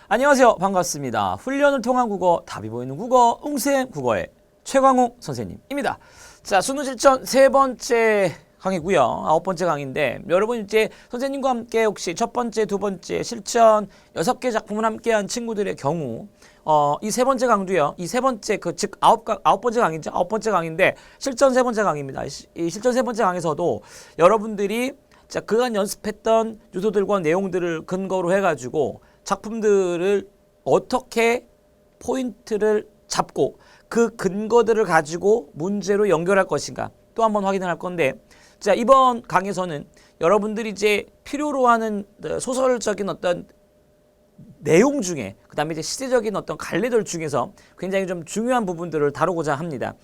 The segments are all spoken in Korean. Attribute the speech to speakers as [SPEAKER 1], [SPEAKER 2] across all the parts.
[SPEAKER 1] 안녕하세요. 반갑습니다. 훈련을 통한 국어, 답이 보이는 국어, 웅쌤 국어의 최광욱 선생님입니다. 자, 수능 실전 세 번째 강의고요. 9번째 강의인데 여러분 이제 선생님과 함께 혹시 첫 번째, 두 번째 실전 6개 작품을 함께한 친구들의 경우 이 세 번째 강도요. 이 세 번째 즉 아홉 번째 강의죠. 9번째 강의인데 실전 세 번째 강의입니다. 이 실전 세 번째 강에서도 여러분들이 자, 그간 연습했던 요소들과 내용들을 근거로 해가지고 작품들을 어떻게 포인트를 잡고 그 근거들을 가지고 문제로 연결할 것인가 또 한번 확인을 할 건데, 자, 이번 강에서는 여러분들이 이제 필요로 하는 소설적인 어떤 내용 중에 그다음에 이제 시대적인 어떤 갈래들 중에서 굉장히 좀 중요한 부분들을 다루고자 합니다.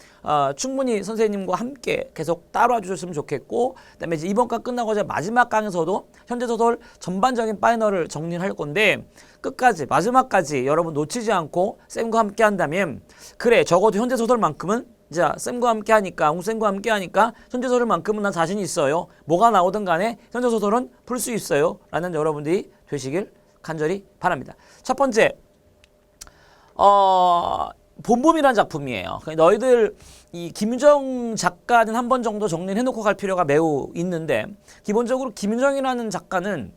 [SPEAKER 1] 충분히 선생님과 함께 계속 따라와 주셨으면 좋겠고, 그다음에 이제 이번 강 끝나고자 마지막 강에서도 현재 소설 전반적인 파이널을 정리할 건데 끝까지 마지막까지 여러분 놓치지 않고 쌤과 함께 한다면 그래 적어도 현재 소설만큼은 자 쌤과 함께 하니까 웅쌤과 함께 하니까 현재 소설만큼은 난 자신이 있어요. 뭐가 나오든 간에 현재 소설은 풀 수 있어요. 라는 여러분들이 되시길 간절히 바랍니다. 첫 번째, 봄봄이라는 작품이에요. 너희들 이 김유정 작가는 한 번 정도 정리를 해놓고 갈 필요가 매우 있는데, 기본적으로 김유정이라는 작가는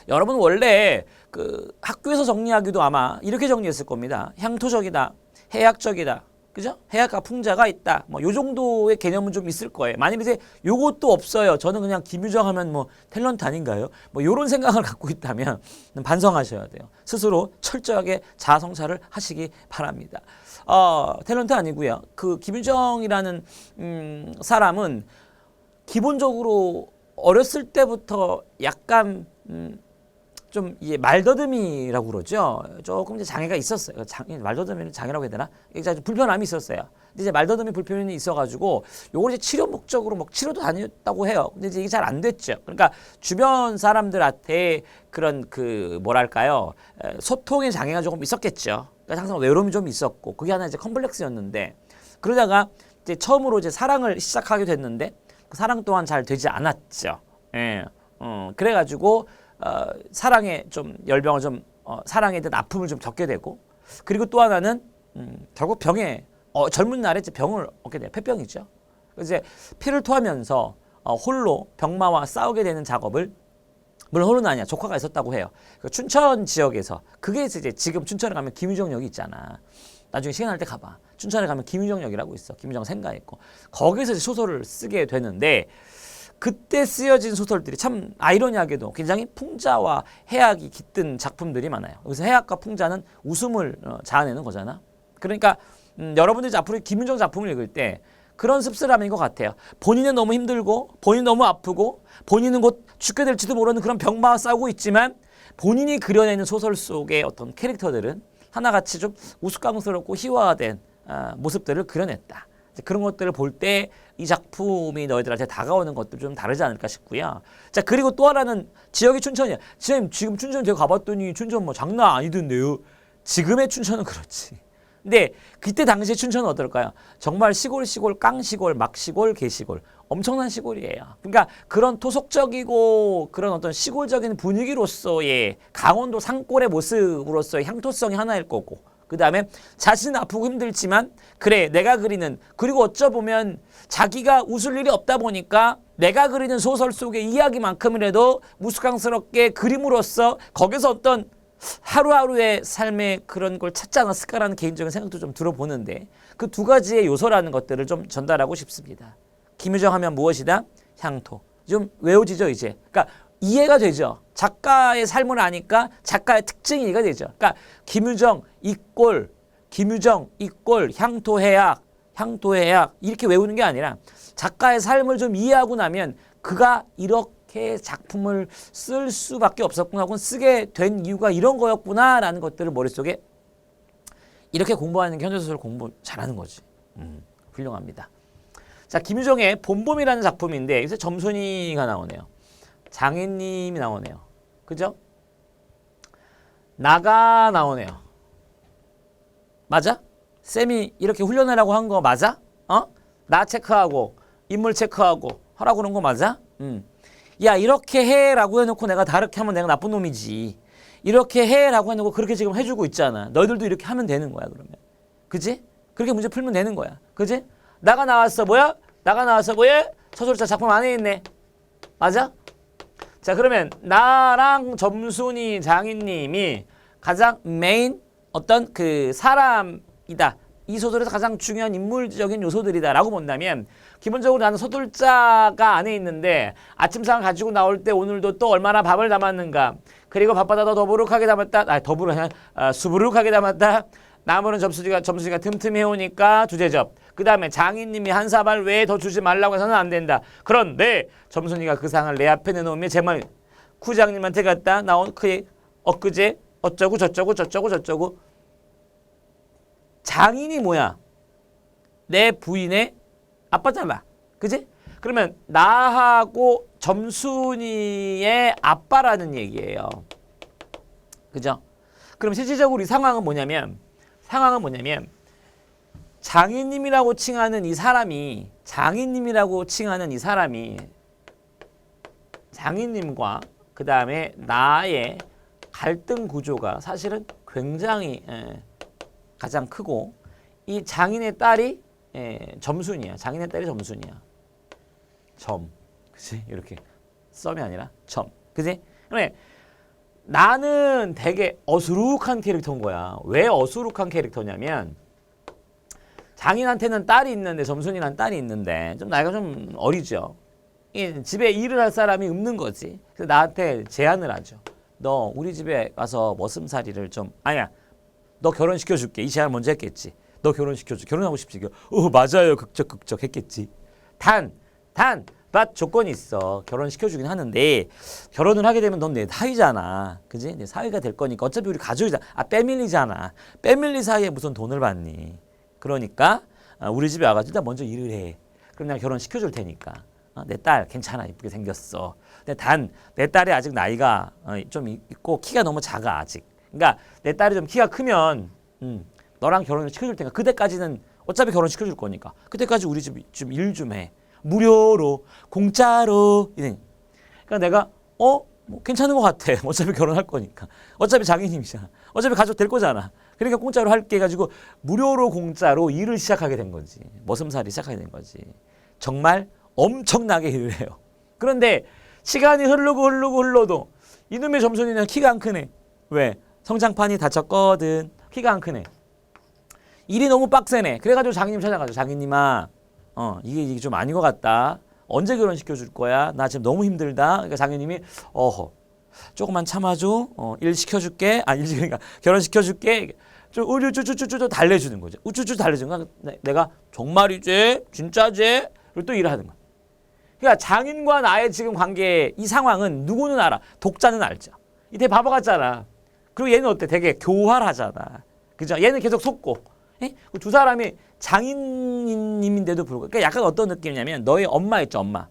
[SPEAKER 1] 여러분 원래 그 학교에서 정리하기도 아마 이렇게 정리했을 겁니다. 향토적이다, 해학적이다. 그죠? 해학과 풍자가 있다. 뭐 요 정도의 개념은 좀 있을 거예요. 만약에 이제 요것도 없어요. 저는 그냥 김유정 하면 뭐 탤런트 아닌가요? 뭐 요런 생각을 갖고 있다면 반성하셔야 돼요. 스스로 철저하게 자아 성찰을 하시기 바랍니다. 탤런트 아니고요. 그 김유정이라는 사람은 기본적으로 어렸을 때부터 약간 좀 이게 말더듬이라고 그러죠. 조금 이제 장애가 있었어요. 말더듬이는 장애라고 해야 되나? 이게 불편함이 있었어요. 근데 이제 말더듬이 불편이 있어가지고 요걸 이제 치료 목적으로 뭐 치료도 다녔다고 해요. 근데 이제 이게 잘 안 됐죠. 그러니까 주변 사람들한테 그런 그 뭐랄까요, 소통의 장애가 조금 있었겠죠. 그러니까 항상 외로움이 좀 있었고 그게 하나 이제 컴플렉스였는데, 그러다가 이제 처음으로 이제 사랑을 시작하게 됐는데 그 사랑 또한 잘 되지 않았죠. 예. 그래가지고 사랑에 좀 열병을 좀 사랑에 대한 아픔을 좀 겪게 되고, 그리고 또 하나는 결국 병에 젊은 날에 이제 병을 얻게 돼요. 폐병이죠. 그래서 이제 피를 토하면서 홀로 병마와 싸우게 되는 작업을, 물론 홀로는 아니야, 조카가 있었다고 해요. 그 춘천 지역에서, 그게 이제 지금 춘천에 가면 김유정역이 있잖아. 나중에 시간 날 때 가봐. 춘천에 가면 김유정역이라고 있어. 김유정 생가 있고 거기서 이제 소설을 쓰게 되는데, 그때 쓰여진 소설들이 참 아이러니하게도 굉장히 풍자와 해악이 깃든 작품들이 많아요. 그래서 해악과 풍자는 웃음을 자아내는 거잖아. 그러니까 여러분들이 앞으로 김유정 작품을 읽을 때 그런 씁쓸함인 것 같아요. 본인은 너무 힘들고 본인은 너무 아프고 본인은 곧 죽게 될지도 모르는 그런 병마와 싸우고 있지만 본인이 그려내는 소설 속의 어떤 캐릭터들은 하나같이 좀 우스꽝스럽고 희화화된 모습들을 그려냈다. 그런 것들을 볼 때 이 작품이 너희들한테 다가오는 것도 좀 다르지 않을까 싶고요. 자, 그리고 또 하나는 지역이 춘천이야. 지금 춘천 제가 가봤더니 춘천 뭐 장난 아니던데요. 지금의 춘천은 그렇지. 근데 그때 당시에 춘천은 어떨까요? 정말 시골, 깡시골, 막시골, 개시골. 엄청난 시골이에요. 그러니까 그런 토속적이고 그런 어떤 시골적인 분위기로서의 강원도 산골의 모습으로서의 향토성이 하나일 거고, 그 다음에 자신은 아프고 힘들지만 그래 내가 그리는, 그리고 어쩌보면 자기가 웃을 일이 없다 보니까 내가 그리는 소설 속의 이야기만큼이라도 무스강스럽게 그림으로써 거기서 어떤 하루하루의 삶의 그런 걸 찾지 않았을까라는 개인적인 생각도 좀 들어보는데, 그 두 가지의 요소라는 것들을 좀 전달하고 싶습니다. 김유정 하면 무엇이다? 향토. 좀 외워지죠 이제. 그러니까 이해가 되죠. 작가의 삶을 아니까 작가의 특징이 이해가 되죠. 그러니까 김유정 이꼴, 김유정 이꼴 향토해악, 향토해악 이렇게 외우는 게 아니라 작가의 삶을 좀 이해하고 나면 그가 이렇게 작품을 쓸 수밖에 없었구나, 혹은 쓰게 된 이유가 이런 거였구나라는 것들을 머릿속에 이렇게 공부하는 게 현대소설 공부 잘하는 거지. 훌륭합니다. 자, 김유정의 봄봄이라는 작품인데 여기서 점순이가 나오네요. 장애님이 나오네요. 그죠? 나가 나오네요. 맞아? 쌤이 이렇게 훈련하라고 한 거 맞아? 나 체크하고 인물 체크하고 하라고 그런 거 맞아? 야, 이렇게 해라고 해놓고 내가 다르게 하면 내가 나쁜 놈이지. 이렇게 해라고 해놓고 그렇게 지금 해주고 있잖아. 너희들도 이렇게 하면 되는 거야 그러면. 그지? 그렇게 문제 풀면 되는 거야. 그지? 나가 나왔어 뭐야? 나가 나왔어 뭐야? 서술자 작품 안에 있네. 맞아? 자 그러면 나랑 점순이 장인님이 가장 메인 어떤 그 사람이다. 이 소설에서 가장 중요한 인물적인 요소들이다 라고 본다면 기본적으로 나는 서술자가 안에 있는데 아침상을 가지고 나올 때 오늘도 또 얼마나 밥을 담았는가 그리고 밥보다 더 더부룩하게 담았다 수부룩하게 담았다 나무는 점수지가 틈틈이 해오니까 두제접 그 다음에 장인님이 한 사발 외에 더 주지 말라고 해서는 안 된다 그런데 점순이가 그 상을 내 앞에 내놓으며 제말 쿠장님한테 갖다 나온 그의 엊그제 어쩌고 저쩌고 장인이 뭐야? 내 부인의 아빠잖아. 그지? 그러면 나하고 점순이의 아빠라는 얘기예요. 그죠? 그럼 실질적으로 이 상황은 뭐냐면 장인님이라고 칭하는 이 사람이 장인님과 그 다음에 나의 갈등 구조가 사실은 굉장히 가장 크고 이 장인의 딸이 점순이야. 장인의 딸이 점순이야. 점. 그치? 이렇게 썸이 아니라 점. 그치? 그러면 나는 되게 어수룩한 캐릭터인 거야. 왜 어수룩한 캐릭터냐면 장인한테는 딸이 있는데 점순이란 딸이 있는데 좀 나이가 좀 어리죠. 집에 일을 할 사람이 없는 거지. 그래서 나한테 제안을 하죠. 너 우리 집에 가서 머슴살이를 좀 아니야. 너 결혼시켜줄게. 이 제안을 먼저 했겠지. 너 결혼시켜줘. 결혼하고 싶지. 맞아요. 극적 했겠지. 단 조건이 있어. 결혼시켜주긴 하는데 결혼을 하게 되면 넌 내 사위잖아. 그지? 내 사위가 될 거니까 어차피 우리 가족이잖아. 패밀리잖아. 패밀리 사이에 무슨 돈을 받니. 그러니까 우리 집에 와가지고 일단 먼저 일을 해. 그럼 내가 결혼시켜줄 테니까. 내 딸 괜찮아. 이쁘게 생겼어. 근데 단 내 딸이 아직 나이가 좀 있고 키가 너무 작아 아직. 그러니까 내 딸이 좀 키가 크면 너랑 결혼을 시켜줄 테니까 그때까지는 어차피 결혼시켜줄 거니까 그때까지 우리 집 좀 일 좀 해. 무료로 공짜로. 그러니까 내가 뭐 괜찮은 것 같아. 어차피 결혼할 거니까. 어차피 장인님이잖아. 어차피 가족 될 거잖아. 그러니까 공짜로 할게 해가지고 무료로 공짜로 일을 시작하게 된 거지. 머슴살이 시작하게 된 거지. 정말 엄청나게 일을 해요. 그런데 시간이 흘러도 이놈의 점순이는 키가 안 크네. 왜? 성장판이 다쳤거든. 키가 안 크네. 일이 너무 빡세네. 그래가지고 장인님 찾아가죠. 장인님아, 이게 좀 아닌 것 같다. 언제 결혼시켜줄 거야? 나 지금 너무 힘들다. 그러니까 장인님이 조금만 참아줘. 일 시켜줄게. 그러니까 결혼시켜줄게. 좀 우쭈쭈쭈쭈 달래주는 거죠. 우쭈쭈 달래주는 거야. 내가 정말이지? 진짜지? 그리고 또 일을 하는 거야. 그러니까 장인과 나의 지금 관계 이 상황은 누구는 알아. 독자는 알죠. 이 되게 바보 같잖아. 그리고 얘는 어때? 되게 교활하잖아. 그죠? 얘는 계속 속고. 두 사람이 장인님인데도 불구하고. 그러니까 약간 어떤 느낌이냐면 너희 엄마 있죠, 엄마.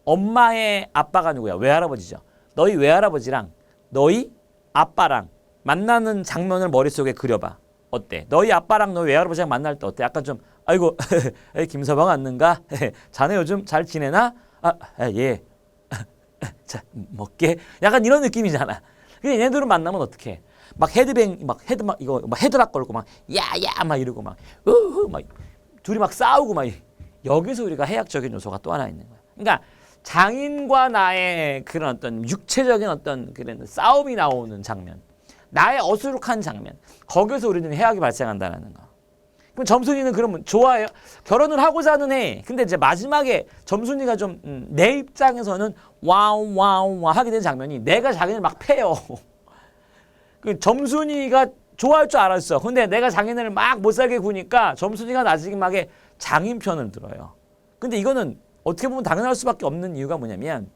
[SPEAKER 1] 엄마의 아빠가 누구야? 외할아버지죠. 너희 외할아버지랑 너희 아빠랑 만나는 장면을 머릿속에 그려봐. 어때? 너희 아빠랑 너희 외할아버지랑 만날 때 어때? 약간 좀 아이고 김서방 왔는가? 자네 요즘 잘 지내나? 예. 자 먹게. 약간 이런 느낌이잖아. 근데 얘네들은 만나면 어떡해? 막 헤드락 걸고 막 야야 막 이러고 막 둘이 막 싸우고 막 여기서 우리가 해학적인 요소가 또 하나 있는 거야. 그러니까 장인과 나의 그런 어떤 육체적인 어떤 그런 싸움이 나오는 장면, 나의 어수룩한 장면, 거기서 우리는 해학이 발생한다는 거. 그럼 점순이는 그러면 좋아해요. 결혼을 하고자는 해. 근데 이제 마지막에 점순이가 좀 내 입장에서는 와우 하게 된 장면이 내가 장인을 막 패요. 그 점순이가 좋아할 줄 알았어. 근데 내가 장인을 막 못살게 구니까 점순이가 나중에 장인 편을 들어요. 근데 이거는 어떻게 보면 당연할 수밖에 없는 이유가 뭐냐면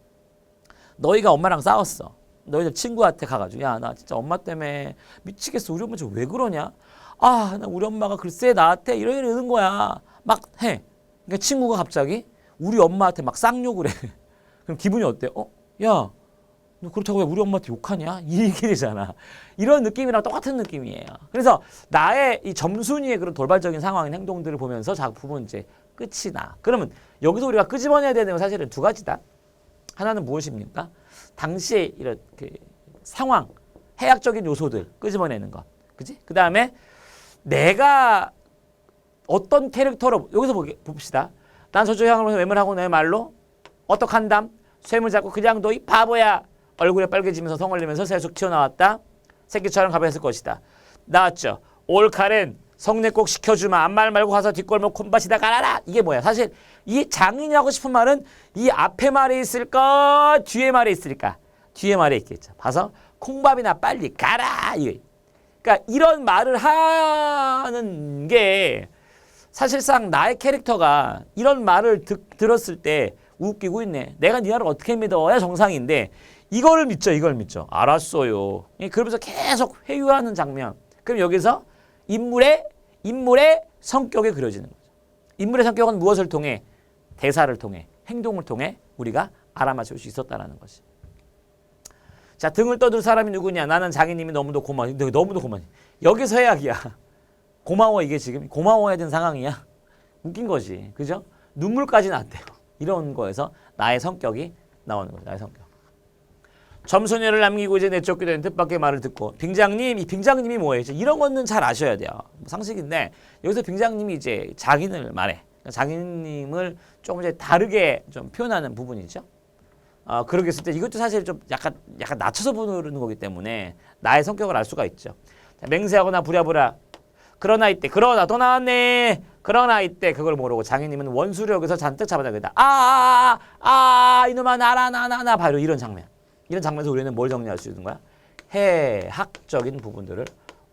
[SPEAKER 1] 너희가 엄마랑 싸웠어. 너희들 친구한테 가가지고 야, 나 진짜 엄마 때문에 미치겠어. 우리 엄마 왜 그러냐? 나 우리 엄마가 글쎄 나한테 이러는 거야. 막 해. 그러니까 친구가 갑자기 우리 엄마한테 막 쌍욕을 해. 그럼 기분이 어때? 야, 너 그렇다고 왜 우리 엄마한테 욕하냐? 이 얘기 되잖아. 이런 느낌이랑 똑같은 느낌이에요. 그래서 나의 이 점순이의 그런 돌발적인 상황인 행동들을 보면서 작품은 이제 끝이 나. 그러면 여기서 우리가 끄집어내야 되는 건 사실은 두 가지다. 하나는 무엇입니까? 당시에 이런 그 상황, 해학적인 요소들 끄집어내는 것. 그지? 그 다음에 내가 어떤 캐릭터로, 여기서 봅시다. 난 저쪽 향을 보면서 외면하고 내 말로 어떡한담? 쇠물 잡고 그냥 너 이 바보야. 얼굴에 빨개지면서 성얼리면서 새속 튀어나왔다. 새끼처럼 가벼웠을 것이다. 나왔죠. 올칼은 성내 꼭 시켜주마. 앞말 말고 가서 뒷골목 콩밭이다 가라라. 이게 뭐야? 사실 이 장인이 하고 싶은 말은 이 앞에 말에 있을까? 뒤에 말에 있을까? 뒤에 말에 있겠죠. 봐서 콩밥이나 빨리 가라. 이게. 그러니까 이런 말을 하는 게 사실상 나의 캐릭터가 이런 말을 들었을 때 웃기고 있네. 내가 네 말을 어떻게 믿어야 정상인데 이걸 믿죠. 이걸 믿죠. 알았어요. 그러면서 계속 회유하는 장면. 그럼 여기서 인물의 성격이 그려지는 거죠. 인물의 성격은 무엇을 통해? 대사를 통해, 행동을 통해 우리가 알아맞힐 수 있었다는 것이. 자, 등을 떠들 사람이 누구냐? 나는 장인님이 너무도 고마워. 너무도 고마워. 여기서 해악이야. 고마워. 이게 지금 고마워야 되는 상황이야. 웃긴 거지. 그죠? 눈물까지 났대요. 이런 거에서 나의 성격이 나오는 거죠. 나의 성격. 점소녀를 남기고 이제 내쫓게 된 뜻밖의 말을 듣고 빙장님, 이 빙장님이 뭐예요? 이런 거는 잘 아셔야 돼요. 상식인데 여기서 빙장님이 이제 자기를 말해. 자기님을 조금 이제 다르게 좀 표현하는 부분이죠. 그렇게 했을 때 이것도 사실 좀 약간 낮춰서 부르는 거기 때문에 나의 성격을 알 수가 있죠. 자, 맹세하거나 부랴부랴. 그러나 이때, 그러나 또 나왔네. 그러나 이때 그걸 모르고 장인님은 원수를 여기서 잔뜩 잡아다겠다. 이놈아 나라 바로 이런 장면. 이런 장면에서 우리는 뭘 정리할 수 있는 거야? 해학적인 부분들을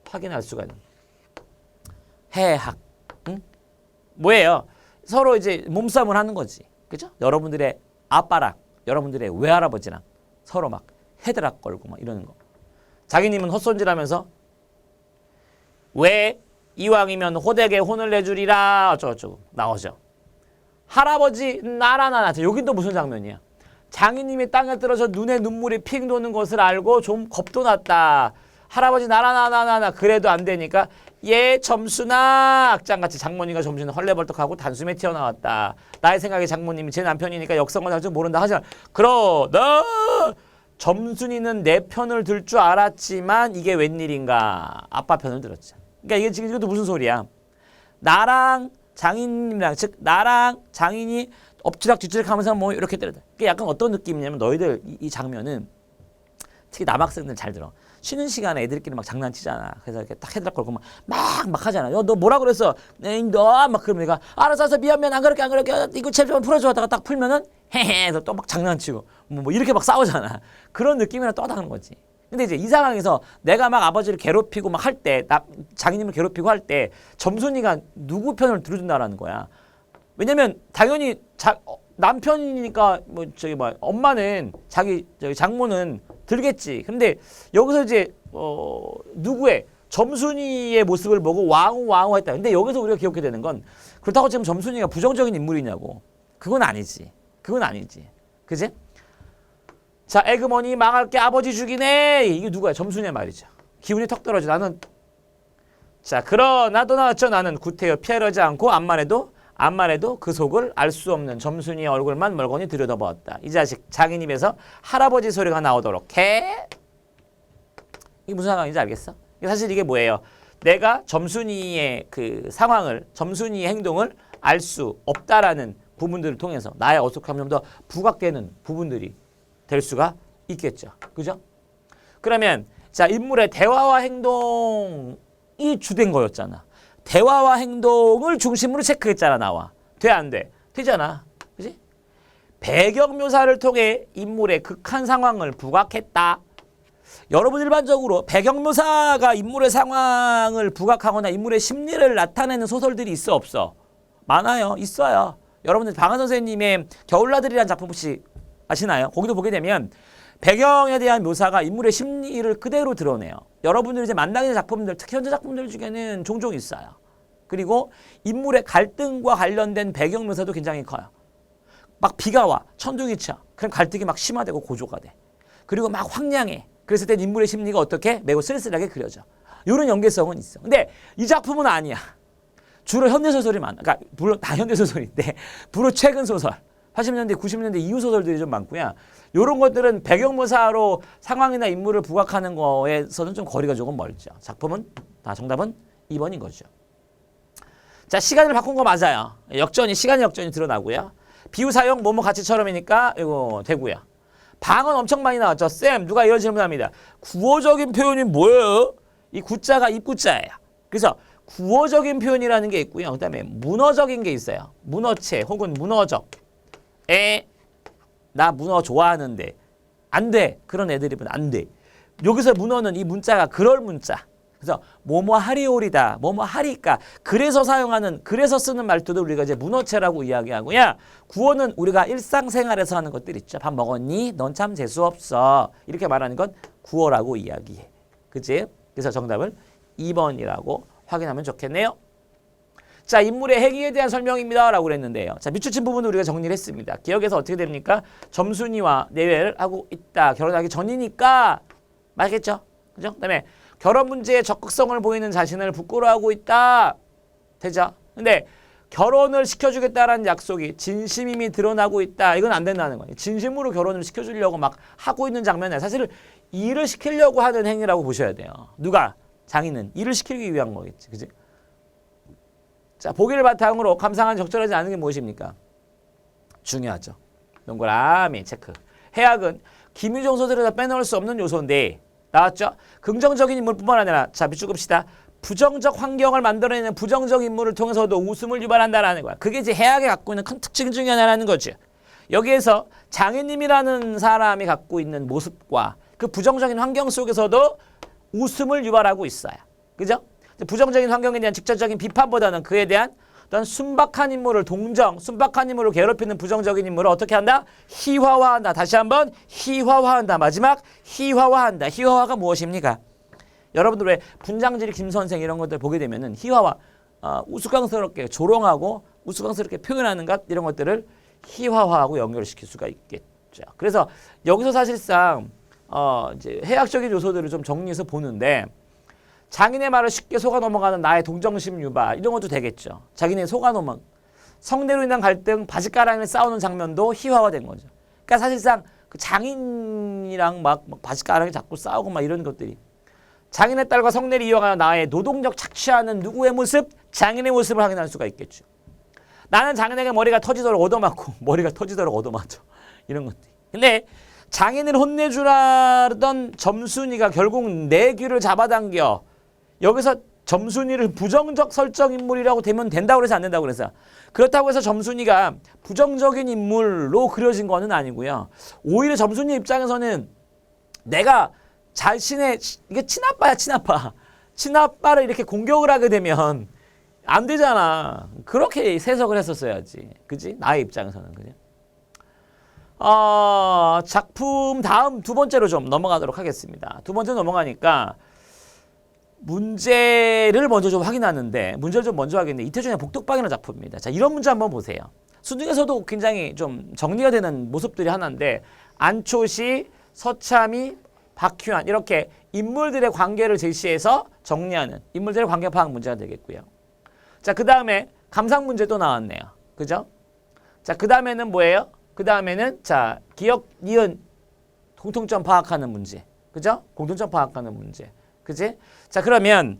[SPEAKER 1] 확인할 수가 있는. 해학. 응? 뭐예요? 서로 이제 몸싸움을 하는 거지. 그죠? 여러분들의 아빠랑 여러분들의 외할아버지랑 서로 막 헤드락 걸고 막 이러는 거. 자기님은 헛손질하면서 왜 이왕이면 호되게 혼을 내주리라 어쩌고저쩌고 나오죠. 할아버지 나라나나. 여긴 또 무슨 장면이야? 장인님이 땅에 떨어져 눈에 눈물이 핑 도는 것을 알고 좀 겁도 났다. 할아버지 나라나나나 그래도 안 되니까 얘 점수나 악장같이 장모님과 점수는 헐레벌떡하고 단숨에 튀어나왔다. 나의 생각에 장모님이 제 남편이니까 역성을 할 줄 모른다 하지만 그러나 점순이는 내 편을 들 줄 알았지만 이게 웬일인가. 아빠 편을 들었지. 그러니까 이게 지금 이것도 무슨 소리야. 나랑 장인님이랑 즉 나랑 장인이 엎치락 뒤치락 하면서 뭐 이렇게 때렸다. 그게 약간 어떤 느낌이냐면 너희들 이 장면은 특히 남학생들 잘 들어. 쉬는 시간에 애들끼리 막 장난치잖아. 그래서 이렇게 딱 헤드락 걸고 막 하잖아. 너 뭐라 그랬어? 너 막 그러면 내가 알았어 미안 안 그럴게 이거 제일 좀 풀어줘 하다가 딱 풀면은 헤헤 해서 또 막 장난치고 뭐 이렇게 막 싸우잖아. 그런 느낌이랑 떠다는 거지. 근데 이제 이 상황에서 내가 막 아버지를 괴롭히고 막 할 때 장인님을 괴롭히고 할 때 점순이가 누구 편을 들어준다라는 거야. 왜냐면 당연히 남편이니까 엄마는 장모는 들겠지. 근데 여기서 이제 누구의 점순이의 모습을 보고 와우 했다. 근데 여기서 우리가 기억해야 되는 건 그렇다고 지금 점순이가 부정적인 인물이냐고. 그건 아니지. 그지? 자, 에그머니 망할게 아버지 죽이네. 이게 누구야? 점순이야 말이죠. 기운이 턱 떨어져. 나는 자, 그러나도 나왔죠. 나는 구태여 피하려지 않고 암만 해도 그 속을 알 수 없는 점순이의 얼굴만 멀거니 들여다보았다. 이 자식 자기 입에서 할아버지 소리가 나오도록 해. 이게 무슨 상황인지 알겠어? 사실 이게 뭐예요? 내가 점순이의 그 상황을, 점순이의 행동을 알 수 없다라는 부분들을 통해서 나의 어색함이 좀 더 부각되는 부분들이 될 수가 있겠죠. 그죠? 그러면 자, 인물의 대화와 행동이 주된 거였잖아. 대화와 행동을 중심으로 체크했잖아. 나와. 돼 안 돼? 되잖아. 그지? 배경 묘사를 통해 인물의 극한 상황을 부각했다. 여러분 일반적으로 배경 묘사가 인물의 상황을 부각하거나 인물의 심리를 나타내는 소설들이 있어 없어? 많아요. 있어요. 여러분들 방한 선생님의 겨울나들이라는 작품 혹시 아시나요? 거기도 보게 되면 배경에 대한 묘사가 인물의 심리를 그대로 드러내요. 여러분들이 이제 만나는 작품들, 특히 현재 작품들 중에는 종종 있어요. 그리고 인물의 갈등과 관련된 배경 묘사도 굉장히 커요. 막 비가 와, 천둥이 쳐. 그럼 갈등이 막 심화되고 고조가 돼. 그리고 막 황량해. 그랬을 땐 인물의 심리가 어떻게? 매우 쓸쓸하게 그려져. 이런 연계성은 있어. 근데 이 작품은 아니야. 주로 현대소설이 많아. 그러니까 물론 다 현대소설인데 주로 최근 소설. 80년대, 90년대 이후 소설들이 좀 많고요. 이런 것들은 배경묘사로 상황이나 인물을 부각하는 거에서는 좀 거리가 조금 멀죠. 작품은 정답은 2번인 거죠. 자, 시간을 바꾼 거 맞아요. 시간 역전이 드러나고요. 비유 사용 뭐뭐 가치처럼이니까 이거 되고요. 방언 엄청 많이 나왔죠. 쌤, 누가 이런 질문합니다. 구어적인 표현이 뭐예요? 이 구자가 입구자예요. 그래서 구어적인 표현이라는 게 있고요. 그다음에 문어적인 게 있어요. 문어체 혹은 문어적. 나 문어 좋아하는데 안 돼. 그런 애들이면 안 돼. 여기서 문어는 이 문자가 그럴 문자. 그래서 뭐뭐 하리오리다. 뭐뭐 하리까. 그래서 쓰는 말투도 우리가 이제 문어체라고 이야기하고요. 구어는 우리가 일상생활에서 하는 것들 있죠. 밥 먹었니? 넌 참 재수 없어. 이렇게 말하는 건 구어라고 이야기해. 그치? 그래서 정답을 2번이라고 확인하면 좋겠네요. 자, 인물의 행위에 대한 설명입니다. 라고 그랬는데요. 자, 밑줄친 부분을 우리가 정리를 했습니다. 기억에서 어떻게 됩니까? 점순이와 내외를 하고 있다. 결혼하기 전이니까 맞겠죠? 그죠? 그 다음에 결혼 문제에 적극성을 보이는 자신을 부끄러워하고 있다. 되죠? 근데 결혼을 시켜주겠다라는 약속이 진심임이 드러나고 있다. 이건 안 된다는 거예요. 진심으로 결혼을 시켜주려고 막 하고 있는 장면에 사실 일을 시키려고 하는 행위라고 보셔야 돼요. 누가? 장인은 일을 시키기 위한 거겠지. 그지? 자, 보기를 바탕으로 감상한 적절하지 않은 게 무엇입니까? 중요하죠. 동그라미 체크. 해악은 김유정 소설에서 빼놓을 수 없는 요소인데 나왔죠? 긍정적인 인물뿐만 아니라 자, 밑줄 긋읍시다. 부정적 환경을 만들어내는 부정적 인물을 통해서도 웃음을 유발한다라는 거야. 그게 이제 해악이 갖고 있는 큰 특징 중에 하나라는 거죠. 여기에서 장인님이라는 사람이 갖고 있는 모습과 그 부정적인 환경 속에서도 웃음을 유발하고 있어요. 그죠? 부정적인 환경에 대한 직접적인 비판보다는 그에 대한 어떤 순박한 인물을 순박한 인물을 괴롭히는 부정적인 인물을 어떻게 한다? 희화화한다. 다시 한번 희화화한다. 마지막 희화화한다. 희화화가 무엇입니까? 여러분들 왜 분장질 김선생 이런 것들 보게 되면은 희화화, 우스꽝스럽게 조롱하고 우스꽝스럽게 표현하는 것 이런 것들을 희화화하고 연결시킬 수가 있겠죠. 그래서 여기서 사실상 이제 해학적인 요소들을 좀 정리해서 보는데 장인의 말을 쉽게 속아 넘어가는 나의 동정심 유발 이런 것도 되겠죠. 자기네 속아 넘어 성대로 인한 갈등, 바짓가랑이를 싸우는 장면도 희화화된 거죠. 그러니까 사실상 그 장인이랑 막 바짓가랑이 자꾸 싸우고 막 이런 것들이 장인의 딸과 성내를 이용하여 나의 노동력 착취하는 누구의 모습? 장인의 모습을 확인할 수가 있겠죠. 나는 장인에게 머리가 터지도록 얻어맞고 머리가 터지도록 얻어맞죠. 이런 것들. 근데 장인을 혼내주라던 점순이가 결국 내 귀를 잡아당겨 여기서 점순이를 부정적 설정 인물이라고 되면 된다고 그래서 안 된다고 그래서 그렇다고 해서 점순이가 부정적인 인물로 그려진 거는 아니고요. 오히려 점순이 입장에서는 내가 자신의 이게 친아빠야 친아빠. 친아빠를 이렇게 공격을 하게 되면 안 되잖아. 그렇게 해석을 했었어야지. 그지? 나의 입장에서는 그죠? 작품 다음 두 번째로 좀 넘어가도록 하겠습니다. 두 번째 넘어가니까 문제를 먼저 좀 확인하는데 문제를 좀 먼저 하겠는데 이태준의 복덕방이라는 작품입니다. 자, 이런 문제 한번 보세요. 수능에서도 굉장히 좀 정리가 되는 모습들이 하나인데 안초시, 서참이, 박휴안 이렇게 인물들의 관계를 제시해서 정리하는 인물들의 관계 파악 문제가 되겠고요. 자, 그 다음에 감상 문제도 나왔네요. 그죠? 자, 그 다음에는 뭐예요? 그 다음에는 자, 기억, 니은 공통점 파악하는 문제. 그죠? 공통점 파악하는 문제. 그지? 자, 그러면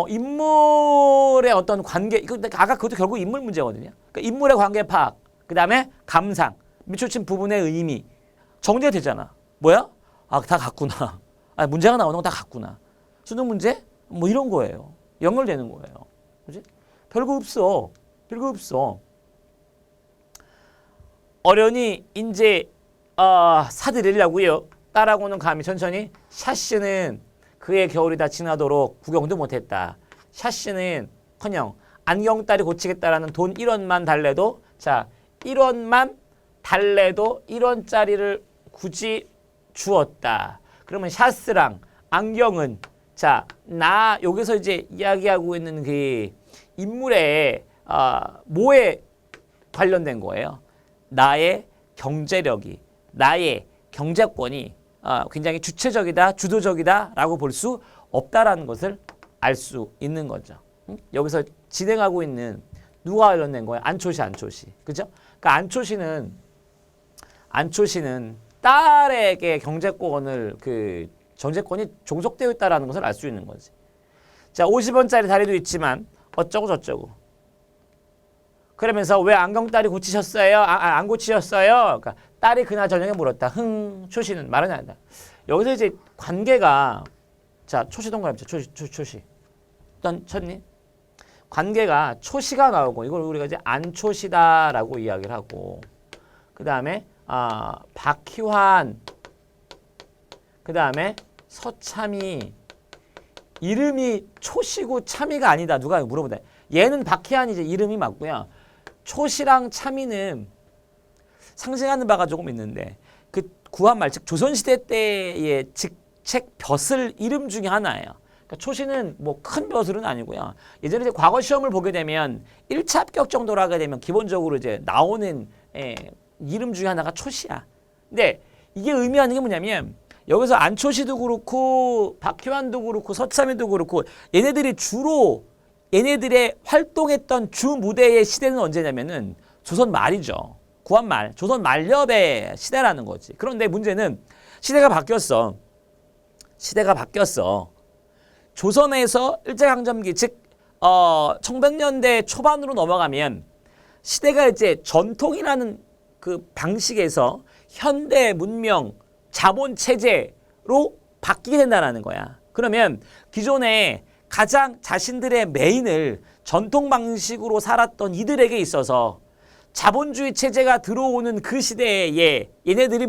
[SPEAKER 1] 인물의 어떤 관계 이거 아까 그것도 결국 인물 문제거든요. 그러니까 인물의 관계 파악. 그 다음에 감상. 밑줄친 부분의 의미. 정리가 되잖아. 뭐야? 아, 다 같구나. 아, 문제가 나오는 건 다 같구나. 수능 문제? 뭐 이런 거예요. 연결되는 거예요. 그지? 별거 없어. 별거 없어. 어련히 이제 사드리려고요. 딸하고는 감히 천천히 샤씨는 그의 겨울이 다 지나도록 구경도 못했다. 샤씨는 커녕 안경딸이 고치겠다라는 돈 1원만 달래도 자 1원만 달래도 1원짜리를 굳이 주었다. 그러면 샤스랑 안경은 자 나 여기서 이제 이야기하고 있는 그 인물의 뭐에 관련된 거예요? 나의 경제력이 나의 경제권이 굉장히 주체적이다, 주도적이다라고 볼 수 없다라는 것을 알 수 있는 거죠. 여기서 진행하고 있는 누가 관련된 거예요? 안초시. 그죠? 그러니까 안초시는 안초시는 딸에게 경제권을 정제권이 종속되어 있다라는 것을 알 수 있는 거지. 자, 50원짜리 다리도 있지만 어쩌고 저쩌고. 그러면서 왜 안경다리 고치셨어요? 안 고치셨어요? 그러니까 딸이 그날 저녁에 물었다. 초시는 말은 안 한다. 여기서 이제 관계가 자, 초시 동그라미 초시. 어떤 쳤니? 관계가 초시가 나오고 이걸 우리가 이제 안초시다라고 이야기를 하고 그 다음에 박희환 그 다음에 서참이 이름이 초시고 참이가 아니다. 누가 물어보다. 얘는 박희환이 이제 이름이 맞고요. 초시랑 참이는 상징하는 바가 조금 있는데 그 구한말 즉 조선시대 때의 직책 벼슬 이름 중에 하나예요. 그러니까 초시는 뭐 큰 벼슬은 아니고요. 예전에 이제 과거 시험을 보게 되면 1차 합격 정도로 하게 되면 기본적으로 이제 나오는 이름 중에 하나가 초시야. 근데 이게 의미하는 게 뭐냐면 여기서 안초시도 그렇고 박희환도 그렇고 서참이도 그렇고 얘네들이 주로 얘네들의 활동했던 주 무대의 시대는 언제냐면은 조선 말이죠. 구한말, 조선 말엽의 시대라는 거지. 그런데 문제는 시대가 바뀌었어. 조선에서 일제강점기 즉 1900년대 초반으로 넘어가면 시대가 이제 전통이라는 그 방식에서 현대 문명 자본 체제로 바뀌게 된다는 거야. 그러면 기존에 가장 자신들의 메인을 전통 방식으로 살았던 이들에게 있어서 자본주의 체제가 들어오는 그 시대에 얘네들이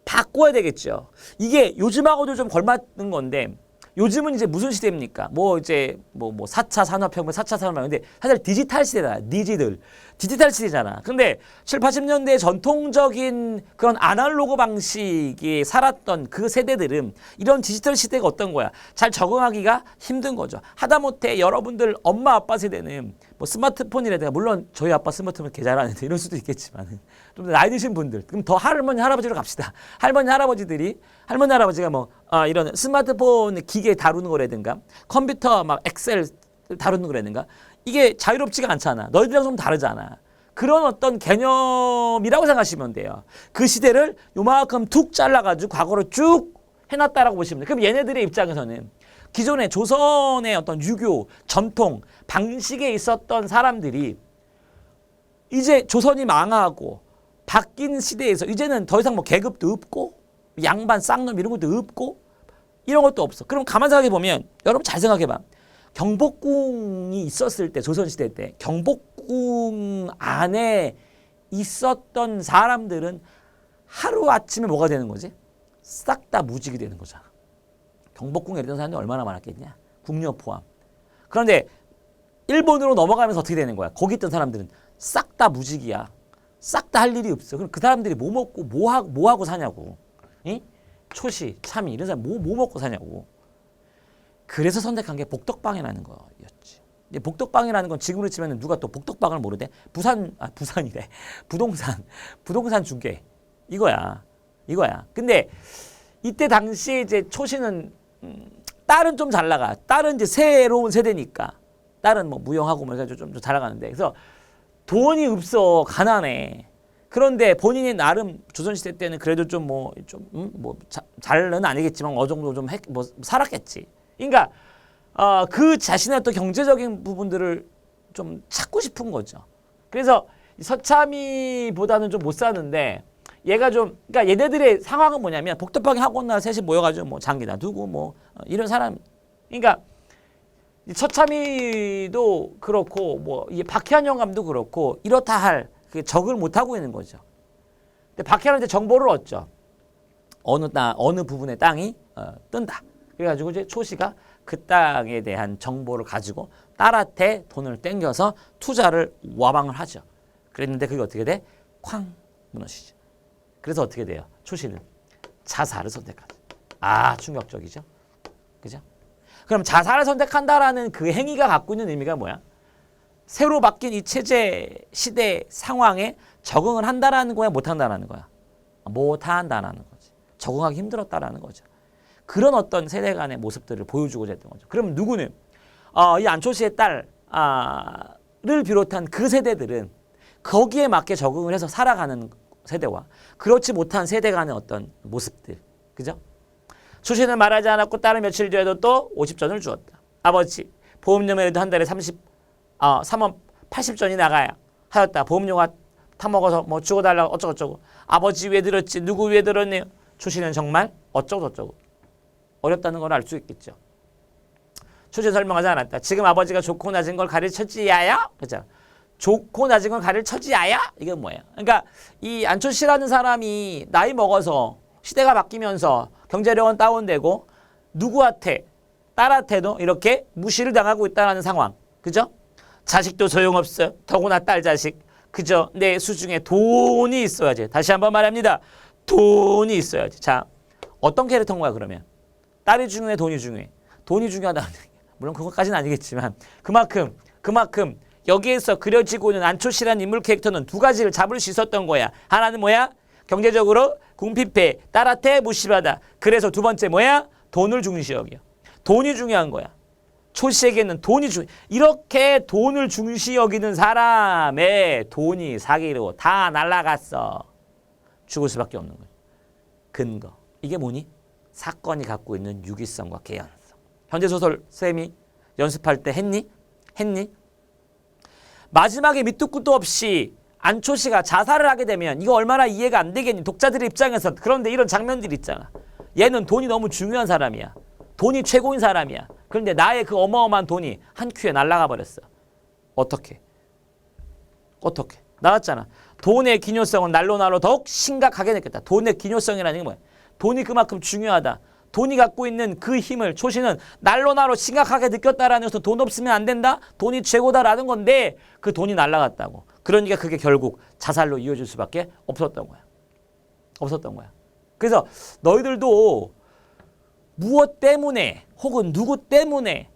[SPEAKER 1] 바꿔야 되겠죠. 이게 요즘하고도 좀 걸맞는 건데 요즘은 이제 무슨 시대입니까? 4차 산업혁명, 4차 산업혁명. 근데 사실 디지털 시대다. 디지털 시대잖아. 근데 7, 80년대 전통적인 그런 아날로그 방식이 살았던 그 세대들은 이런 디지털 시대가 어떤 거야? 잘 적응하기가 힘든 거죠. 하다못해 여러분들 엄마 아빠 세대는 스마트폰이라든가 물론 저희 아빠 스마트폰 개 잘하는데 이럴 수도 있겠지만 좀 나이 드신 분들 그럼 더 할머니 할아버지로 갑시다. 할머니 할아버지가 이런 스마트폰 기계 다루는 거라든가 컴퓨터 엑셀 다루는 거라든가 이게 자유롭지가 않잖아. 너희들이랑 좀 다르잖아. 그런 어떤 개념이라고 생각하시면 돼요. 그 시대를 요만큼 툭 잘라가지고 과거로 쭉 해놨다라고 보시면 돼요. 그럼 얘네들의 입장에서는 기존의 조선의 어떤 유교, 전통, 방식에 있었던 사람들이 이제 조선이 망하고 바뀐 시대에서 이제는 더 이상 계급도 없고 양반 쌍놈 이런 것도 없고 이런 것도 없어. 그럼 가만 생각해 보면 여러분 잘 생각해 봐. 경복궁이 있었을 때 조선시대 때 경복궁 안에 있었던 사람들은 하루아침에 뭐가 되는 거지? 싹 다 무직이 되는 거잖아. 경복궁에 있던 사람들이 얼마나 많았겠냐? 궁녀 포함. 그런데 일본으로 넘어가면서 어떻게 되는 거야? 거기 있던 사람들은 싹 다 무직이야. 싹 다 할 일이 없어. 그럼 그 사람들이 뭐 먹고 뭐 하고 사냐고. 이? 초시, 참이 이런 사람 뭐 먹고 사냐고. 그래서 선택한 게 복덕방이라는 거였지. 복덕방이라는 건 지금으로 치면 누가 또 복덕방을 모르대? 부산이래. 부동산 중개. 이거야. 근데 이때 당시 이제 초시는 딸은 좀 잘 나가. 딸은 이제 새로운 세대니까. 딸은 무용하고 해가지고 좀 잘 나가는데. 그래서 돈이 없어. 가난해. 그런데 본인이 나름 조선시대 때는 그래도 잘은 아니겠지만 어느 정도 좀 살았겠지. 그러니까 그 자신의 또 경제적인 부분들을 좀 찾고 싶은 거죠. 그래서 서참이보다는 좀 못 사는데 얘가 그러니까 얘네들의 상황은 뭐냐면 복덕방에 하고 나 셋이 모여가지고 장기나 두고 이런 사람. 그러니까 서참이도 그렇고 이 박희환 영감도 그렇고 이렇다 할 적을 못 하고 있는 거죠. 근데 박희환한테 정보를 얻죠. 어느 부분의 땅이 뜬다. 그래가지고 이제 초시가 그 땅에 대한 정보를 가지고 딸한테 돈을 땡겨서 투자를 와방을 하죠. 그랬는데 그게 어떻게 돼? 쾅 무너지죠. 그래서 어떻게 돼요? 초시는 자살을 선택하죠. 충격적이죠. 그죠? 그럼 자살을 선택한다라는 그 행위가 갖고 있는 의미가 뭐야? 새로 바뀐 이 체제, 시대, 상황에 적응을 한다라는 거야? 못한다라는 거야? 못한다라는 거지. 적응하기 힘들었다라는 거죠. 그런 어떤 세대 간의 모습들을 보여주고자 했던 거죠. 그럼 누구는 이 안초시의 딸을 비롯한 그 세대들은 거기에 맞게 적응을 해서 살아가는 세대와 그렇지 못한 세대 간의 어떤 모습들. 그죠? 초신은 말하지 않았고 딸은 며칠 뒤에도 또 50전을 주었다. 아버지 보험료에도 한 달에 3원 80전이 나가야 하였다. 보험료가 타먹어서 뭐 주고달라고 어쩌고저쩌고. 아버지 왜 들었지? 누구 왜 들었네요? 초신은 정말 어쩌고저쩌고. 어렵다는 걸 알 수 있겠죠. 초신 설명하지 않았다. 지금 아버지가 좋고 낮은 걸 가르쳤지야야? 그죠? 좋고 낮은 걸 가르쳤지야야? 이게 뭐예요? 그러니까 이 안초씨라는 사람이 나이 먹어서 시대가 바뀌면서 경제력은 다운되고 누구한테 딸한테도 이렇게 무시를 당하고 있다는 상황. 그죠? 자식도 소용없어. 더구나 딸 자식. 그죠? 내 수중에 돈이 있어야지. 다시 한번 말합니다. 돈이 있어야지. 자, 어떤 캐릭터인 거야 그러면? 딸이 중요해, 돈이 중요해? 돈이 중요하다는 얘기야. 물론 그것까지는 아니겠지만 그만큼 여기에서 그려지고 있는 안초씨라는 인물 캐릭터는 두 가지를 잡을 수 있었던 거야. 하나는 뭐야? 경제적으로 궁핍해. 딸한테 무시받아. 그래서 두 번째 뭐야? 돈을 중시 여겨. 돈이 중요한 거야. 초 씨에게는 돈이 중요해. 이렇게 돈을 중시 여기는 사람의 돈이 사기로 다 날아갔어. 죽을 수밖에 없는 거야. 근거. 이게 뭐니? 사건이 갖고 있는 유기성과 개연성. 현대소설 쌤이 연습할 때 했니? 마지막에 밑도 끝도 없이 안초씨가 자살을 하게 되면 이거 얼마나 이해가 안 되겠니? 독자들의 입장에서. 그런데 이런 장면들이 있잖아. 얘는 돈이 너무 중요한 사람이야. 돈이 최고인 사람이야. 그런데 나의 그 어마어마한 돈이 한 큐에 날아가 버렸어. 어떻게? 나왔잖아. 돈의 기묘성은 날로 더욱 심각하게 느꼈다. 돈의 기묘성이라는 게 뭐야? 돈이 그만큼 중요하다. 돈이 갖고 있는 그 힘을 초신은 날로 심각하게 느꼈다라는 것은 돈 없으면 안 된다? 돈이 최고다라는 건데 그 돈이 날아갔다고. 그러니까 그게 결국 자살로 이어질 수밖에 없었던 거야. 그래서 너희들도 무엇 때문에 혹은 누구 때문에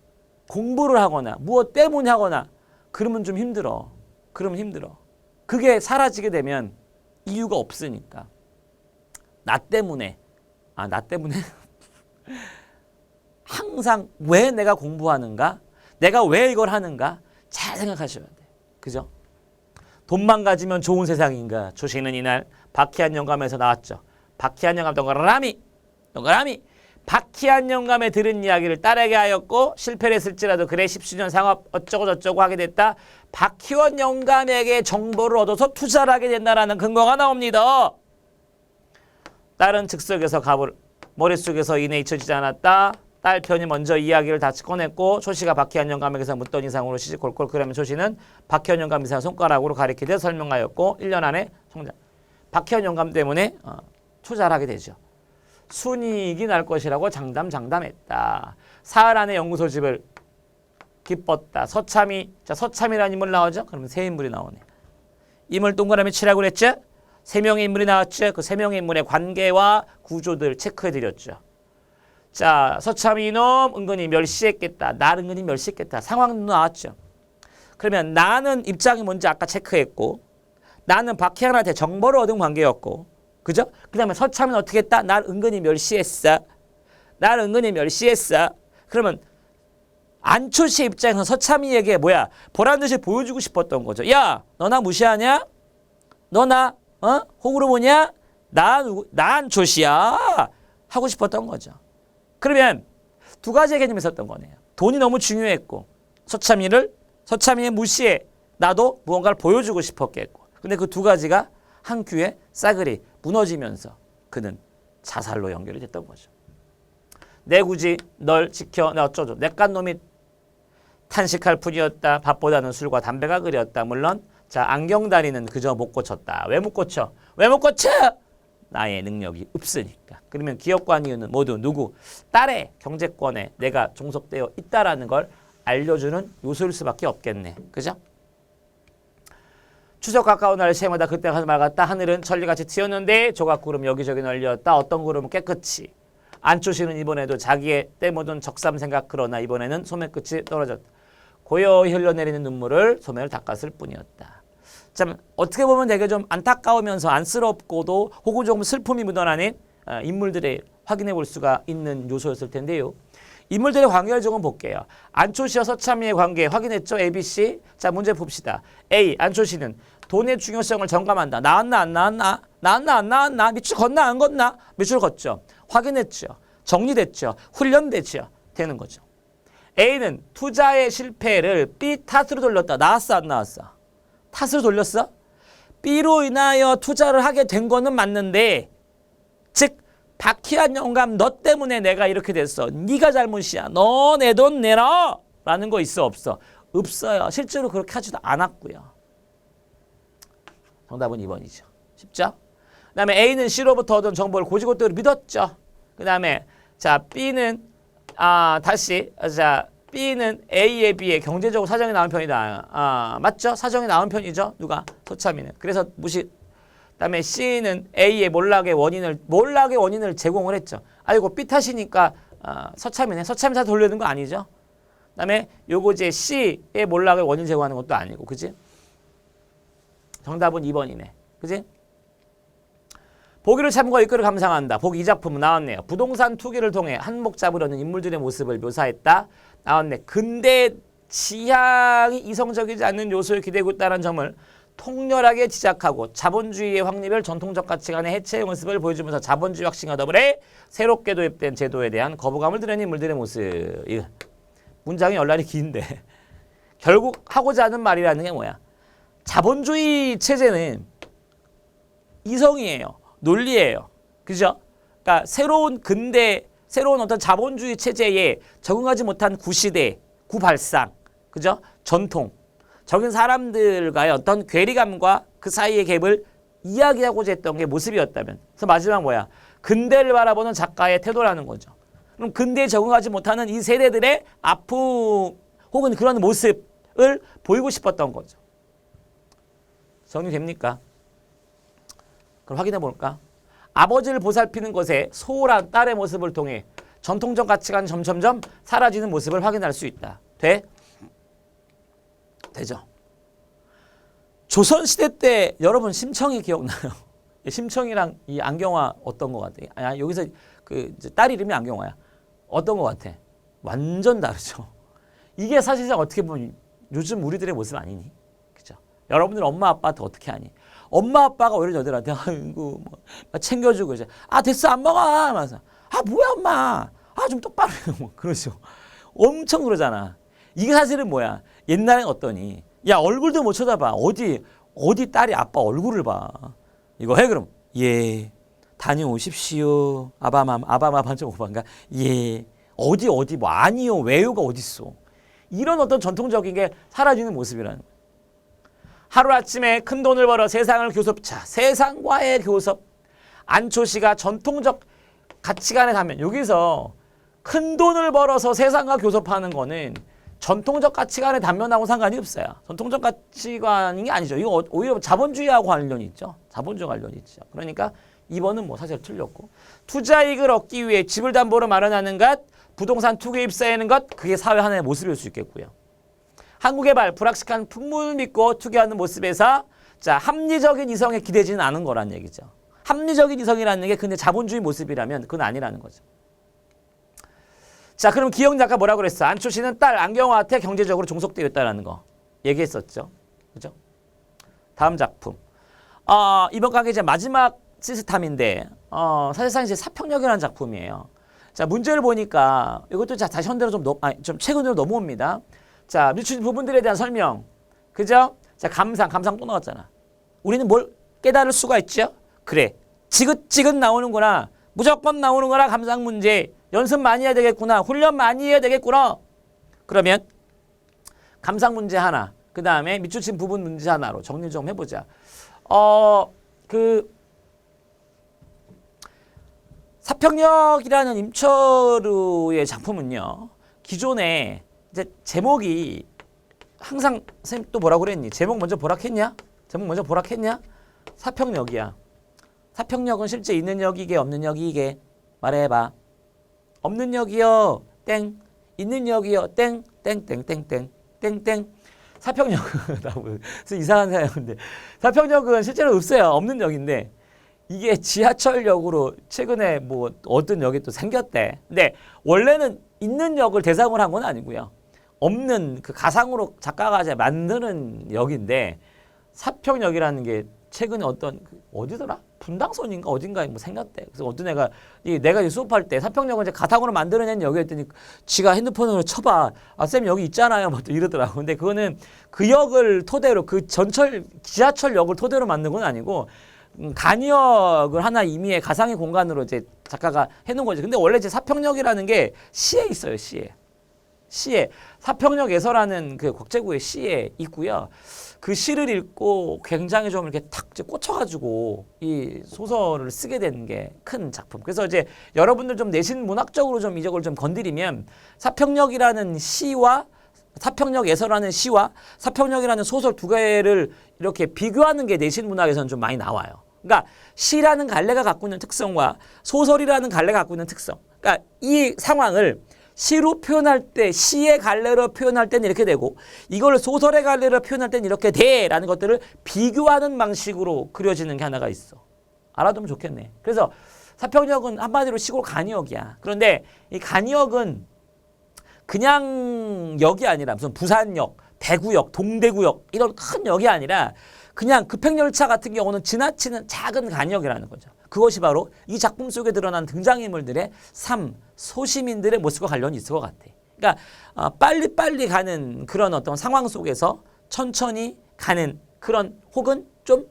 [SPEAKER 1] 공부를 하거나 무엇 때문에 하거나 그러면 좀 힘들어. 그게 사라지게 되면 이유가 없으니까. 나 때문에 항상 왜 내가 공부하는가? 내가 왜 이걸 하는가? 잘 생각하셔야 돼. 그죠? 돈만 가지면 좋은 세상인가? 초신은 이날 박희한 영감에서 나왔죠. 박희한 영감 동그라미. 박희한 영감에 들은 이야기를 딸에게 하였고 실패를 했을지라도 그래 10수년 상업 어쩌고저쩌고 하게 됐다. 박희원 영감에게 정보를 얻어서 투자를 하게 된다라는 근거가 나옵니다. 딸은 즉석에서 머릿속에서 이내 잊혀지지 않았다. 딸 편이 먼저 이야기를 다 꺼냈고 초씨가 박희한 영감에게서 묻던 이상으로 시시콜콜 그러면 초씨는 박희한 영감 이상 손가락으로 가리키듯 설명하였고 1년 안에 성장. 박희한 영감 때문에 투자를 하게 되죠. 순이익이 날 것이라고 장담했다. 사흘 안에 연구소집을 기뻤다. 서참이라는 인물 나오죠? 그러면 세 인물이 나오네. 인물 동그라미 치라고 그랬죠? 세 명의 인물이 나왔죠? 그 세 명의 인물의 관계와 구조들 체크해드렸죠. 자, 서참이 이놈 은근히 멸시했겠다. 날 은근히 멸시했겠다. 상황도 나왔죠. 그러면 나는 입장이 뭔지 아까 체크했고 나는 박희한한테 정보를 얻은 관계였고 그죠? 그 다음에 서참은 어떻게 했다? 날 은근히 멸시했어. 그러면 안초씨 입장에서 서참이에게 뭐야? 보란듯이 보여주고 싶었던 거죠. 야, 너 나 무시하냐? 너 나 호구로 보냐? 나 안초씨야. 하고 싶었던 거죠. 그러면 두 가지의 개념이 있었던 거네요. 돈이 너무 중요했고 서참이의 무시에 나도 무언가를 보여주고 싶었겠고. 근데 그 두 가지가 한 큐에 싸그리 무너지면서 그는 자살로 연결이 됐던 거죠. 내 굳이 널 지켜 내 어쩌죠. 내깟 놈이 탄식할 뿐이었다. 밥보다는 술과 담배가 그리웠다. 물론 자 안경다리는 그저 못 고쳤다. 왜 못 고쳐? 나의 능력이 없으니까. 그러면 기업관 이유는 모두 누구? 딸의 경제권에 내가 종속되어 있다라는 걸 알려주는 요소일 수밖에 없겠네. 그죠? 추석 가까운 날 새마다 그때가 맑았다. 하늘은 천리같이 튀었는데 조각구름 여기저기 널렸다. 어떤 구름은 깨끗이. 안초씨는 이번에도 자기의 때 묻은 적삼 생각 그러나 이번에는 소매 끝이 떨어졌다. 고요히 흘러내리는 눈물을 소매를 닦았을 뿐이었다. 참 어떻게 보면 되게 좀 안타까우면서 안쓰럽고도 혹은 조금 슬픔이 묻어나는 인물들의 확인해 볼 수가 있는 요소였을 텐데요. 인물들의 관계를 조금 볼게요. 안초씨와 서참이의 관계 확인했죠? A, B, C. 자 문제 봅시다. A. 안초씨는 돈의 중요성을 점검한다. 나왔나 안 나왔나? 나왔나 안 나왔나? 밑줄 걷나 안 걷나? 밑줄 걷죠. 확인했죠. 정리됐죠. 훈련됐죠. 되는 거죠. A는 투자의 실패를 B 탓으로 돌렸다. 나왔어 안 나왔어? 탓으로 돌렸어? B로 인하여 투자를 하게 된 거는 맞는데, 즉 박희한 영감 너 때문에 내가 이렇게 됐어. 네가 잘못이야. 너 내 돈 내라. 라는 거 있어 없어? 없어요. 실제로 그렇게 하지도 않았고요. 정답은 2번이죠. 쉽죠? 그 다음에 A는 C로부터 얻은 정보를 고지고대로 믿었죠. 그 다음에 자 B는 B는 A에 비해 경제적으로 사정이 나은 편이다. 맞죠? 사정이 나은 편이죠. 누가? 서참이는. 그래서 무시. 그다음에 C는 A의 몰락의 원인을 제공을 했죠. 아이고 B 탓이니까 서참이네. 서참이 다 돌려는 거 아니죠? 그다음에 요거 이제 C의 몰락의 원인 제공하는 것도 아니고, 그지? 정답은 2번이네. 그지? 보기를 참고 읽글을 감상한다. 보기 이 작품은 나왔네요. 부동산 투기를 통해 한몫 잡으려는 인물들의 모습을 묘사했다. 나왔네. 근대 지향이 이성적이지 않는 요소에 기대고 있다는 점을 통렬하게 지적하고 자본주의의 확립을 전통적 가치관의 해체의 모습을 보여주면서 자본주의 혁신과 더불어 새롭게 도입된 제도에 대한 거부감을 드러낸 인물들의 모습. 문장이 열날이 긴데 결국 하고자 하는 말이라는 게 뭐야? 자본주의 체제는 이성이에요. 논리예요. 그죠? 그러니까 새로운 어떤 자본주의 체제에 적응하지 못한 구시대, 구발상, 그죠? 전통, 적인 사람들과의 어떤 괴리감과 그 사이의 갭을 이야기하고자 했던 게 모습이었다면. 그래서 마지막 뭐야? 근대를 바라보는 작가의 태도라는 거죠. 그럼 근대에 적응하지 못하는 이 세대들의 아픔 혹은 그런 모습을 보이고 싶었던 거죠. 정리됩니까? 그럼 확인해 볼까? 아버지를 보살피는 것에 소홀한 딸의 모습을 통해 전통적 가치관이 점점점 사라지는 모습을 확인할 수 있다. 돼? 되죠? 조선시대 때 여러분 심청이 기억나요? 심청이랑 이 안경화 어떤 것 같아? 여기서 그 딸 이름이 안경화야. 어떤 것 같아? 완전 다르죠. 이게 사실상 어떻게 보면 요즘 우리들의 모습 아니니? 그죠? 여러분들 엄마 아빠한테 어떻게 하니? 엄마 아빠가 오히려 너희들한테 아이고 뭐 챙겨주고 이제 됐어 안 먹어 하면서 뭐야 엄마 좀 똑바로 해 뭐 그러죠. 엄청 그러잖아. 이게 사실은 뭐야? 옛날엔 어떠니? 야 얼굴도 못 쳐다봐. 어디 딸이 아빠 얼굴을 봐. 이거 해 그럼 예 다녀오십시오. 아바마 3.5반가 예 어디 뭐 아니요 왜요가 어딨어. 이런 어떤 전통적인 게 사라지는 모습이라는 거야. 하루아침에 큰 돈을 벌어 세상을 세상과의 교섭. 안초시가 전통적 가치관에 가면 여기서 큰 돈을 벌어서 세상과 교섭하는 거는 전통적 가치관의 단면하고 상관이 없어요. 전통적 가치관이 아니죠. 이거 오히려 자본주의하고 관련이 있죠. 자본주의와 관련이 있죠. 그러니까 2번은 뭐 사실 틀렸고. 투자이익을 얻기 위해 집을 담보로 마련하는 것, 부동산 투기에 입사하는 것, 그게 사회 하나의 모습일 수 있겠고요. 한국개발, 불확실한 풍문을 믿고 투기하는 모습에서 합리적인 이성에 기대지는 않은 거란 얘기죠. 합리적인 이성이라는 게 근데 자본주의 모습이라면 그건 아니라는 거죠. 자, 그럼 기영 작가 뭐라고 그랬어? 안초시는 딸 안경화한테 경제적으로 종속되어 있다는 거 얘기했었죠. 그죠? 다음 작품. 이번 강의 이제 마지막 시스템인데 사실상 이제 사평역이라는 작품이에요. 자, 문제를 보니까 이것도 다시 현대로 좀 최근으로 넘어옵니다. 자, 미추진 부분들에 대한 설명. 그죠? 자, 감상 또 나왔잖아. 우리는 뭘 깨달을 수가 있죠? 그래. 지긋지긋 나오는구나. 무조건 나오는구나. 감상 문제. 연습 많이 해야 되겠구나. 훈련 많이 해야 되겠구나. 그러면 감상 문제 하나. 그 다음에 미추진 부분 문제 하나로 정리 좀 해보자. 사평역이라는 임철우의 작품은요. 기존에 이제 제목이 항상 선생님 또 뭐라고 그랬니? 제목 먼저 보락했냐? 사평역이야. 사평역은 실제 있는 역이게 없는 역이게 말해봐. 없는 역이요. 땡. 있는 역이요. 땡. 땡땡. 사평역은 이상한 사람인데 사평역은 실제로 없어요. 없는 역인데 이게 지하철역으로 최근에 뭐 어떤 역이 또 생겼대. 근데 원래는 있는 역을 대상으로 한 건 아니고요. 없는 그 가상으로 작가가 만드는 역인데 사평역이라는 게 최근에 어디더라? 분당선인가 어딘가에 뭐 생겼대. 그래서 어떤 애가 내가 수업할 때 사평역을 이제 가상으로 만들어낸 역이었더니 지가 핸드폰으로 쳐봐. 아, 쌤 여기 있잖아요. 막 또 이러더라고. 근데 그거는 그 역을 토대로 그 지하철역을 토대로 만든 건 아니고 간이역을 하나 임의의 가상의 공간으로 이제 작가가 해놓은 거지. 근데 원래 이제 사평역이라는 게 시에 있어요. 시에 사평역에서라는 그 국제구의 시에 있고요. 그 시를 읽고 굉장히 좀 이렇게 탁 꽂혀가지고 이 소설을 쓰게 된 게 큰 작품. 그래서 이제 여러분들 좀 내신 문학적으로 좀 이적을 좀 건드리면 사평역이라는 시와 사평역에서라는 시와 사평역이라는 소설 두 개를 이렇게 비교하는 게 내신 문학에서는 좀 많이 나와요. 그러니까 시라는 갈래가 갖고 있는 특성과 소설이라는 갈래가 갖고 있는 특성. 그러니까 이 상황을 시로 표현할 때, 시의 갈래로 표현할 때는 이렇게 되고 이걸 소설의 갈래로 표현할 때는 이렇게 돼라는 것들을 비교하는 방식으로 그려지는 게 하나가 있어. 알아두면 좋겠네. 그래서 사평역은 한마디로 시골 간이역이야. 그런데 이 간이역은 그냥 역이 아니라 무슨 부산역, 대구역, 동대구역 이런 큰 역이 아니라 그냥 급행열차 같은 경우는 지나치는 작은 간역이라는 거죠. 그것이 바로 이 작품 속에 드러난 등장인물들의 삶, 소시민들의 모습과 관련이 있을 것 같아. 그러니까 빨리빨리 가는 그런 어떤 상황 속에서 천천히 가는 그런 혹은 좀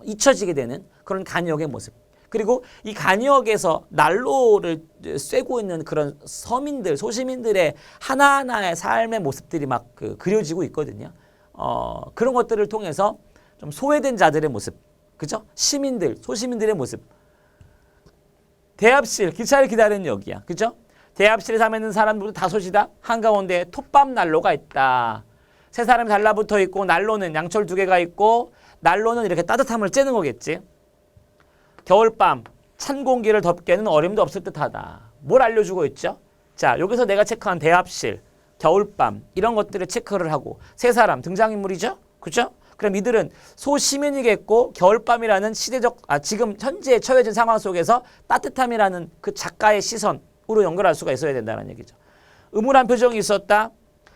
[SPEAKER 1] 잊혀지게 되는 그런 간역의 모습. 그리고 이 간역에서 난로를 쐬고 있는 그런 서민들, 소시민들의 하나하나의 삶의 모습들이 막 그려지고 있거든요. 그런 것들을 통해서 좀 소외된 자들의 모습, 그죠? 시민들, 소시민들의 모습. 대합실, 기차를 기다리는 역이야, 그죠? 대합실에 잠에 있는 사람들도 다섯이다. 한가운데 톱밥 난로가 있다. 세 사람이 달라붙어 있고 난로는 양철 두 개가 있고 난로는 이렇게 따뜻함을 쬐는 거겠지. 겨울밤 찬 공기를 덮게는 어림도 없을 듯하다. 뭘 알려주고 있죠? 자, 여기서 내가 체크한 대합실, 겨울밤 이런 것들을 체크를 하고 세 사람 등장인물이죠? 그죠? 그럼 이들은 소시민이겠고 겨울밤이라는 시대적 지금 현재 처해진 상황 속에서 따뜻함이라는 그 작가의 시선으로 연결할 수가 있어야 된다는 얘기죠. 음울한 표정이 있었다.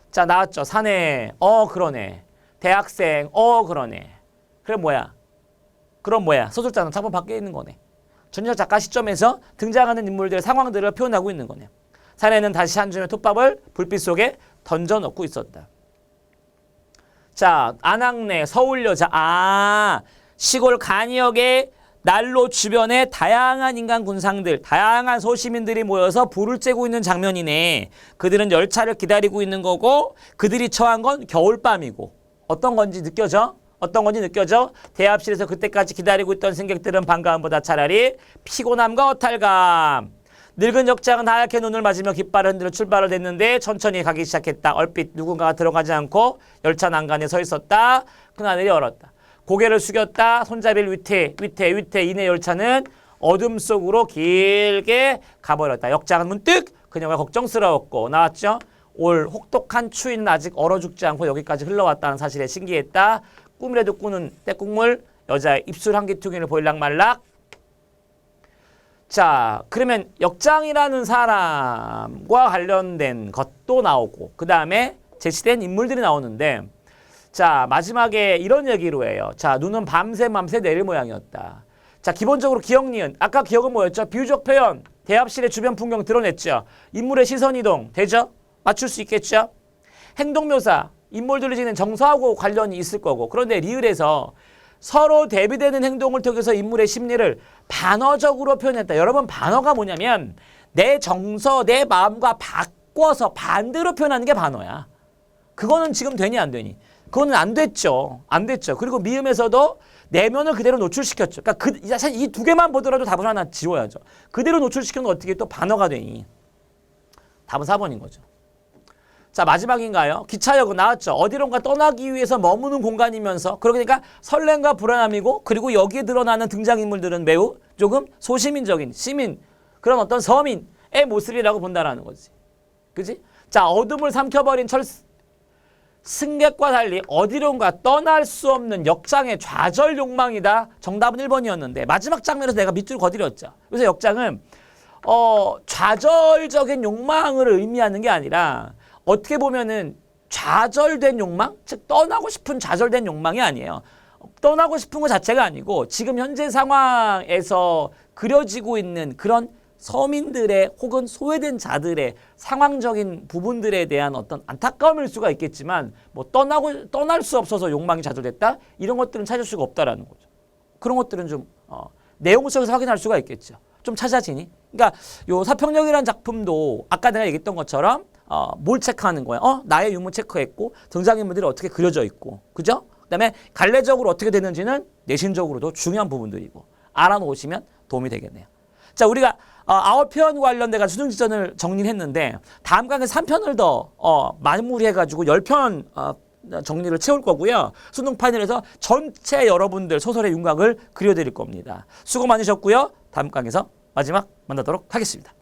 [SPEAKER 1] 자, 나왔죠. 사내. 그러네. 대학생. 그러네. 그럼 뭐야? 그럼 뭐야? 소설자는 작품 밖에 있는 거네. 전작 작가 시점에서 등장하는 인물들의 상황들을 표현하고 있는 거네. 사내는 다시 한 줌의 톱밥을 불빛 속에 던져 넣고 있었다. 자, 안악내 서울 여자. 시골 간이역의 난로 주변에 다양한 인간 군상들, 다양한 소시민들이 모여서 불을 쬐고 있는 장면이네. 그들은 열차를 기다리고 있는 거고 그들이 처한 건 겨울밤이고 어떤 건지 느껴져? 대합실에서 그때까지 기다리고 있던 승객들은 반가움보다 차라리 피곤함과 허탈감. 늙은 역장은 하얗게 눈을 맞으며 깃발을 흔들어 출발을 했는데 천천히 가기 시작했다. 얼핏 누군가가 들어가지 않고 열차 난간에 서 있었다. 큰하늘이 얼었다. 고개를 숙였다. 손잡이를 위태 이내 열차는 어둠 속으로 길게 가버렸다. 역장은 문득 그녀가 걱정스러웠고 나왔죠. 올 혹독한 추위는 아직 얼어 죽지 않고 여기까지 흘러왔다는 사실에 신기했다. 꿈이라도 꾸는 때국물 여자의 입술 한기퉁이를 보일락 말락. 자, 그러면 역장이라는 사람과 관련된 것도 나오고 그 다음에 제시된 인물들이 나오는데 자, 마지막에 이런 얘기로 해요. 자, 눈은 밤새 내릴 모양이었다. 자, 기본적으로 기억, 니은. 아까 기억은 뭐였죠? 비유적 표현. 대합실의 주변 풍경 드러냈죠. 인물의 시선 이동. 되죠? 맞출 수 있겠죠? 행동묘사. 인물들이 지닌 정서하고 관련이 있을 거고. 그런데 리을에서 서로 대비되는 행동을 통해서 인물의 심리를 반어적으로 표현했다. 여러분, 반어가 뭐냐면 내 정서, 내 마음과 바꿔서 반대로 표현하는 게 반어야. 그거는 지금 되니 안 되니? 그거는 안 됐죠. 그리고 미음에서도 내면을 그대로 노출시켰죠. 그러니까 사실 이 두 개만 보더라도 답을 하나 지워야죠. 그대로 노출시키는 건 어떻게 또 반어가 되니? 답은 4번인 거죠. 자, 마지막인가요? 기차역은 나왔죠. 어디론가 떠나기 위해서 머무는 공간이면서 그러니까 설렘과 불안함이고 그리고 여기에 드러나는 등장인물들은 매우 조금 소시민적인 시민 그런 어떤 서민의 모습이라고 본다라는 거지. 그지? 자, 어둠을 삼켜버린 승객과 달리 어디론가 떠날 수 없는 역장의 좌절 욕망이다. 정답은 1번이었는데 마지막 장면에서 내가 밑줄 거드렸죠. 그래서 역장은 좌절적인 욕망을 의미하는 게 아니라 어떻게 보면은 좌절된 욕망? 즉 떠나고 싶은 좌절된 욕망이 아니에요. 떠나고 싶은 것 자체가 아니고 지금 현재 상황에서 그려지고 있는 그런 서민들의 혹은 소외된 자들의 상황적인 부분들에 대한 어떤 안타까움일 수가 있겠지만 뭐 떠날 수 없어서 욕망이 좌절됐다 이런 것들은 찾을 수가 없다라는 거죠. 그런 것들은 좀 내용 속에서 확인할 수가 있겠죠. 좀 찾아지니. 그러니까 요 사평역이라는 작품도 아까 내가 얘기했던 것처럼 뭘 체크하는 거야? 나의 유무 체크했고 등장인물들이 어떻게 그려져 있고, 그죠? 그다음에 갈래적으로 어떻게 되는지는 내신적으로도 중요한 부분들이고 알아놓으시면 도움이 되겠네요. 자, 우리가 9편 관련돼가 수능 지전을 정리했는데 다음 강의 3편을 더 마무리해가지고 10편 정리를 채울 거고요. 수능 파일에서 전체 여러분들 소설의 윤곽을 그려드릴 겁니다. 수고 많으셨고요. 다음 강의에서 마지막 만나도록 하겠습니다.